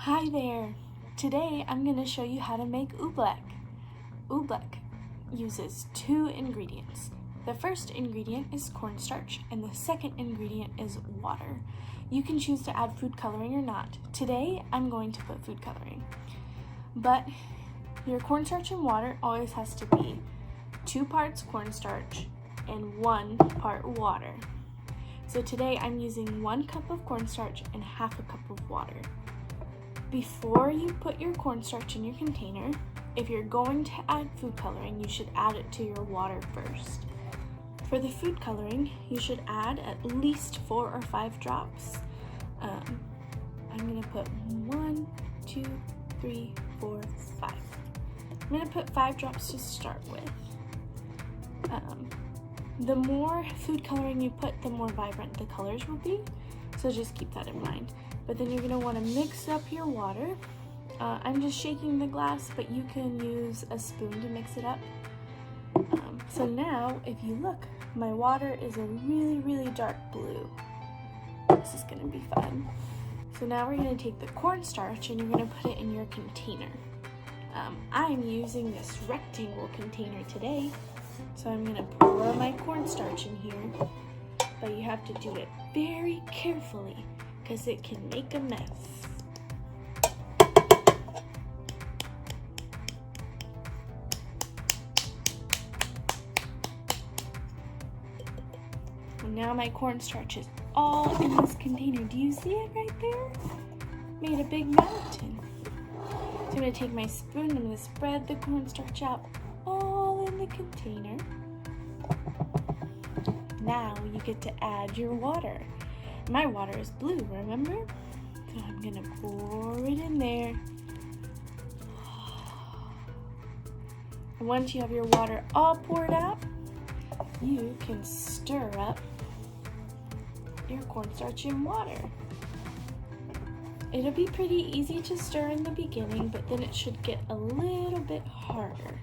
Hi there! Today I'm going to show you how to make ooblek. Ooblek uses 2 ingredients. The first ingredient is cornstarch and the second ingredient is water. You can choose to add food coloring or not. Today I'm going to put food coloring. But your cornstarch and water always has to be 2 parts cornstarch and 1 part water. So today I'm using 1 cup of cornstarch and half a cup of water. Before you put your cornstarch in your container, if you're going to add food coloring, you should add it to your water first. For the food coloring, you should add at least 4 or 5 drops. I'm going to put 1, 2, 3, 4, 5. I'm going to put 5 drops to start with. The more food coloring you put, the more vibrant the colors will be, so just keep that in mind. But then you're going to want to mix up your water. I'm just shaking the glass, but you can use a spoon to mix it up. So now, if you look, my water is a really dark blue. This is going to be fun. So now we're going to take the cornstarch and you're going to put it in your container. I'm using this rectangle container today, so I'm going to pour my cornstarch in here, but you have to do it very carefully because it can make a mess. And now my cornstarch is all in this container. Do you see it right there? Made a big mountain. So I'm going to take my spoon and I'm going to spread the cornstarch out all in the container. Now you get to add your water. My water is blue, remember? So I'm going to pour it in there. And once you have your water all poured out, you can stir up your cornstarch in water. It'll be pretty easy to stir in the beginning, but then it should get a little bit harder.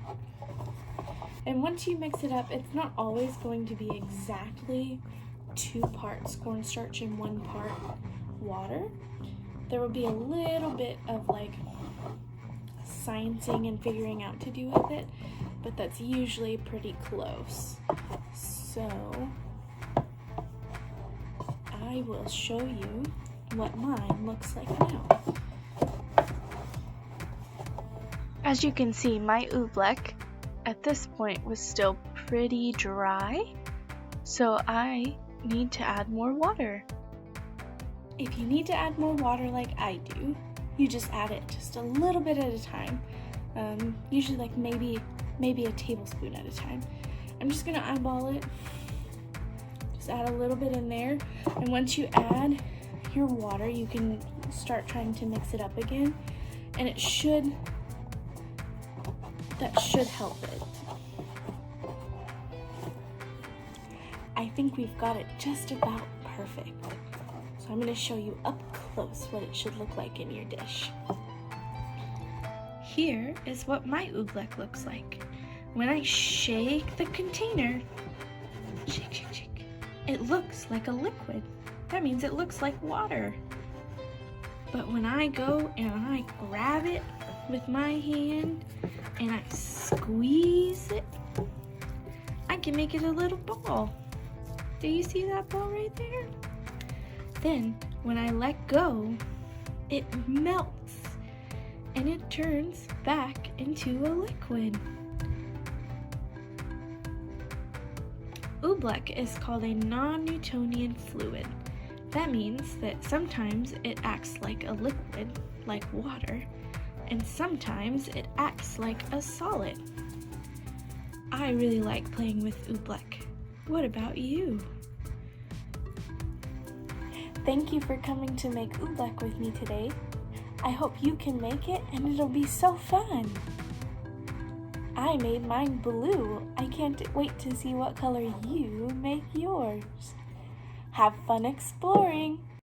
And once you mix it up, it's not always going to be exactly 2 parts cornstarch and 1 part water. There will be a little bit of like sciencing and figuring out to do with it, but that's usually pretty close. So I will show you what mine looks like now. As you can see, my ooblek at this point was still pretty dry, so I need to add more water. If you need to add more water like I do, you just add it just a little bit at a time, usually like maybe a tablespoon at a time. I'm just gonna eyeball it, just add a little bit in there, and once you add your water, you can start trying to mix it up again, and that should help it. I think we've got it just about perfect. So I'm going to show you up close what it should look like in your dish. Here is what my ooblek looks like. When I shake the container, shake, it looks like a liquid. That means it looks like water. But when I go and I grab it with my hand and I squeeze it, I can make it a little ball. Do you see that ball right there? Then, when I let go, it melts and it turns back into a liquid. Ooblek is called a non-Newtonian fluid. That means that sometimes it acts like a liquid, like water, and sometimes it acts like a solid. I really like playing with ooblek. What about you? Thank you for coming to make ooblek with me today. I hope you can make it and it'll be so fun. I made mine blue. I can't wait to see what color you make yours. Have fun exploring!